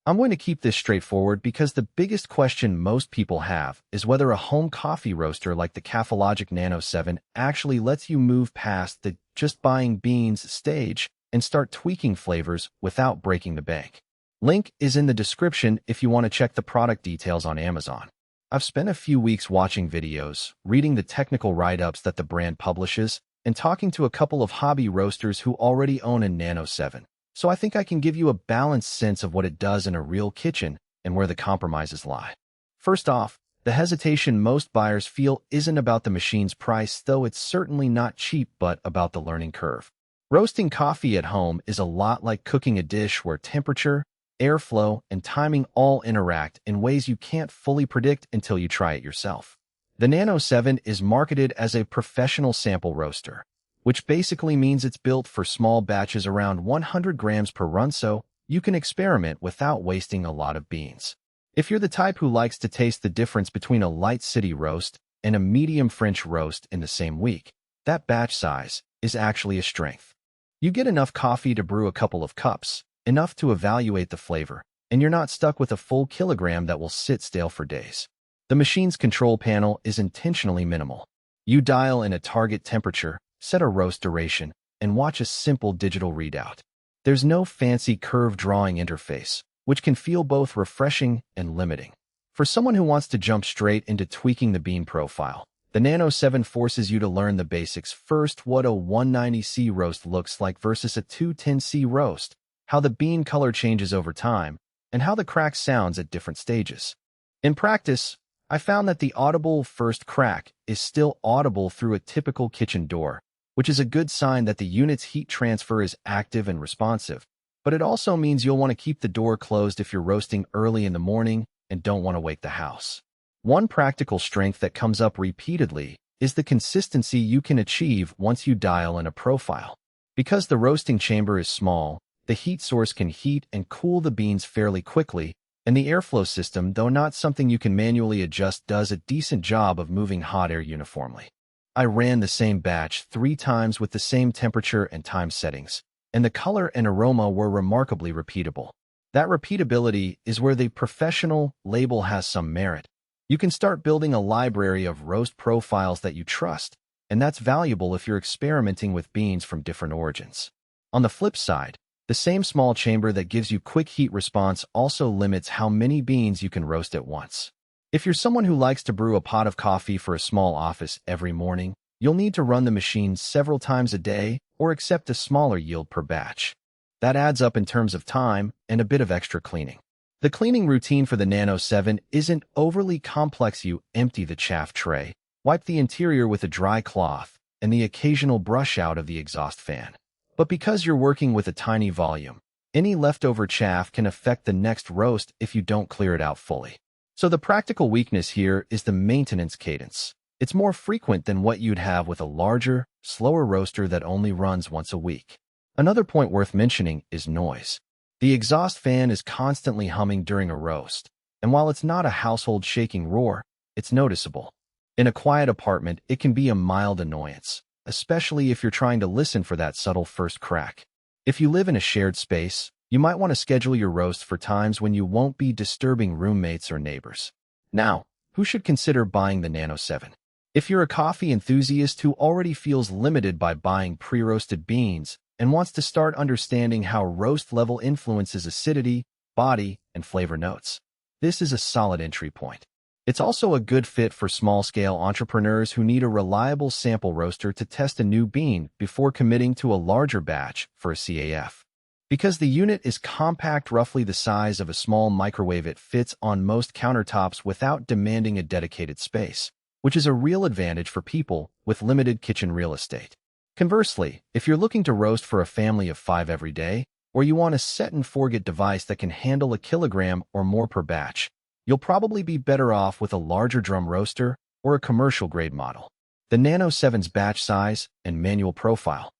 I'm going to keep this straightforward because the biggest question most people have is whether a home coffee roaster like the Kaffelogic Nano7 actually lets you move past the just buying beans stage and start tweaking flavors without breaking the bank. Link is in the description if you want to check the product details on Amazon. I've spent a few weeks watching videos, reading the technical write-ups that the brand publishes, and talking to a couple of hobby roasters who already own a Nano7. So I think I can give you a balanced sense of what it does in a real kitchen and where the compromises lie. First off, the hesitation most buyers feel isn't about the machine's price, though it's certainly not cheap, but about the learning curve. Roasting coffee at home is a lot like cooking a dish where temperature, airflow, and timing all interact in ways you can't fully predict until you try it yourself. The Nano7 is marketed as a professional sample roaster, which basically means it's built for small batches around 100 grams per run, so you can experiment without wasting a lot of beans. If you're the type who likes to taste the difference between a light city roast and a medium French roast in the same week, that batch size is actually a strength. You get enough coffee to brew a couple of cups, enough to evaluate the flavor, and you're not stuck with a full kilogram that will sit stale for days. The machine's control panel is intentionally minimal. You dial in a target temperature, set a roast duration, and watch a simple digital readout. There's no fancy curve drawing interface, which can feel both refreshing and limiting. For someone who wants to jump straight into tweaking the bean profile, the Nano7 forces you to learn the basics first: what a 190C roast looks like versus a 210C roast, how the bean color changes over time, and how the crack sounds at different stages. In practice, I found that the audible first crack is still audible through a typical kitchen door, which is a good sign that the unit's heat transfer is active and responsive, but it also means you'll want to keep the door closed if you're roasting early in the morning and don't want to wake the house. One practical strength that comes up repeatedly is the consistency you can achieve once you dial in a profile. Because the roasting chamber is small, the heat source can heat and cool the beans fairly quickly, and the airflow system, though not something you can manually adjust, does a decent job of moving hot air uniformly. I ran the same batch 3 times with the same temperature and time settings, and the color and aroma were remarkably repeatable. That repeatability is where the professional label has some merit. You can start building a library of roast profiles that you trust, and that's valuable if you're experimenting with beans from different origins. On the flip side, the same small chamber that gives you quick heat response also limits how many beans you can roast at once. If you're someone who likes to brew a pot of coffee for a small office every morning, you'll need to run the machine several times a day or accept a smaller yield per batch. That adds up in terms of time and a bit of extra cleaning. The cleaning routine for the Nano7 isn't overly complex. You empty the chaff tray, wipe the interior with a dry cloth, and the occasional brush out of the exhaust fan. But because you're working with a tiny volume, any leftover chaff can affect the next roast if you don't clear it out fully. So the practical weakness here is the maintenance cadence. It's more frequent than what you'd have with a larger, slower roaster that only runs once a week. Another point worth mentioning is noise. The exhaust fan is constantly humming during a roast, and while it's not a household-shaking roar, it's noticeable. In a quiet apartment, it can be a mild annoyance, especially if you're trying to listen for that subtle first crack. If you live in a shared space, you might want to schedule your roast for times when you won't be disturbing roommates or neighbors. Now, who should consider buying the Nano7? If you're a coffee enthusiast who already feels limited by buying pre-roasted beans and wants to start understanding how roast level influences acidity, body, and flavor notes, this is a solid entry point. It's also a good fit for small-scale entrepreneurs who need a reliable sample roaster to test a new bean before committing to a larger batch for a CAF. Because the unit is compact, roughly the size of a small microwave, it fits on most countertops without demanding a dedicated space, which is a real advantage for people with limited kitchen real estate. Conversely, if you're looking to roast for a family of 5 every day, or you want a set-and-forget device that can handle a kilogram or more per batch, you'll probably be better off with a larger drum roaster or a commercial-grade model. The Nano7's batch size and manual profile